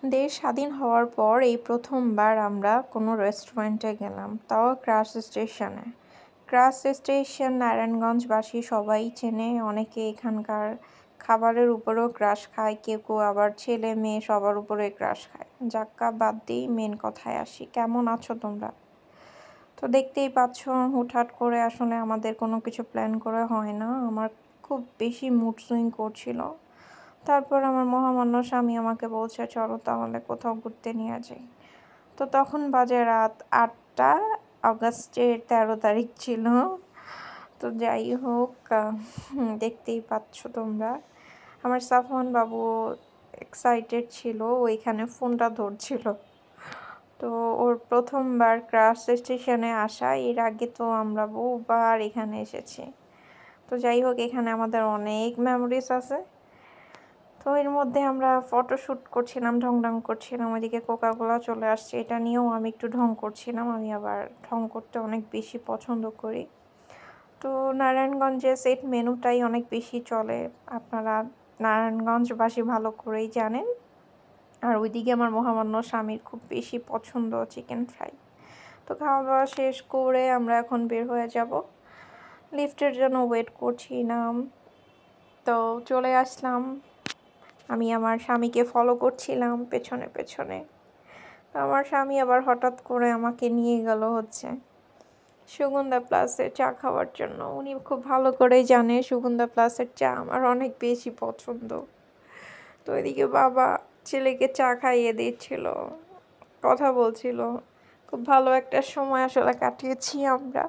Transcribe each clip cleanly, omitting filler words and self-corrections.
দেশ স্বাধীন হওয়ার পর এই প্রথমবার আমরা কোনো রেস্টুরেন্টে গেলাম, তাও ক্রাশ স্টেশনে। ক্রাশ স্টেশন নারায়ণগঞ্জবাসী সবাই চেনে, অনেকে এখানকার খাবারের উপরেও ক্রাশ খায়, কেউ কেউ আবার ছেলে মেয়ে সবার উপরে ক্রাশ খায়। যাক্কা বাদ দিই, মেন কথায় আসি। কেমন আছো তোমরা? তো দেখতেই পাচ্ছ, হুটহাট করে আসলে আমাদের কোনো কিছু প্ল্যান করে হয় না। আমার খুব বেশি মুড সুইং করছিল। তারপর আমার মহামান্য স্বামী আমাকে বলছে, চলো তাহলে কোথাও ঘুরতে নিয়ে যাই। তো তখন বাজে রাত 8টা, আগস্টের 13 তারিখ ছিল। তো যাই হোক, দেখতেই পাচ্ছ তোমরা, আমার সাফওয়ান বাবু এক্সাইটেড ছিল, ওইখানে ফোনটা ধরছিল। তো ওর প্রথমবার ক্রাশ স্টেশনে আসা, এর আগে তো আমরা বহুবার এখানে এসেছি। তো যাই হোক, এখানে আমাদের অনেক মেমোরিজ আছে। তো এর মধ্যে আমরা ফটোশ্যুট করছিলাম, ঢং করছিলাম, ওইদিকে কোকাকোলা চলে আসছে, এটা নিয়েও আমি একটু ঢং করছিলাম। আমি আবার ঢং করতে অনেক বেশি পছন্দ করি। তো নারায়ণগঞ্জে সেট মেনুটাই অনেক বেশি চলে, আপনারা নারায়ণগঞ্জবাসী ভালো করেই জানেন। আর ওইদিকে আমার মহামান্য স্বামীর খুব বেশি পছন্দ চিকেন ফ্রাই। তো খাওয়া দাওয়া শেষ করে আমরা এখন বের হয়ে যাব, লিফটের জন্য ওয়েট করছিলাম। তো চলে আসলাম, আমি আমার স্বামীকে ফলো করছিলাম পেছনে পেছনে। তো আমার স্বামী আবার হঠাৎ করে আমাকে নিয়ে গেল হচ্ছে সুগন্ধা প্লাসের চা খাওয়ার জন্য। উনি খুব ভালো করেই জানে সুগন্ধা প্লাসের চা আমার অনেক বেশি পছন্দ। তো এদিকে বাবা ছেলেকে চা খাইয়ে দিচ্ছিল, কথা বলছিল। খুব ভালো একটা সময় আসলে কাটিয়েছি আমরা।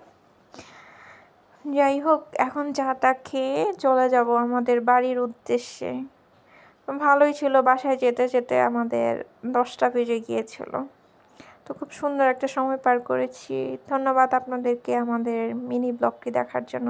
যাই হোক, এখন চাটা খেয়ে চলে যাব আমাদের বাড়ির উদ্দেশ্যে। ভালোই ছিল, বাসায় যেতে যেতে আমাদের 10টা বেজে গিয়েছিল। তো খুব সুন্দর একটা সময় পার করেছি। ধন্যবাদ আপনাদেরকে আমাদের মিনি ব্লগটি দেখার জন্য।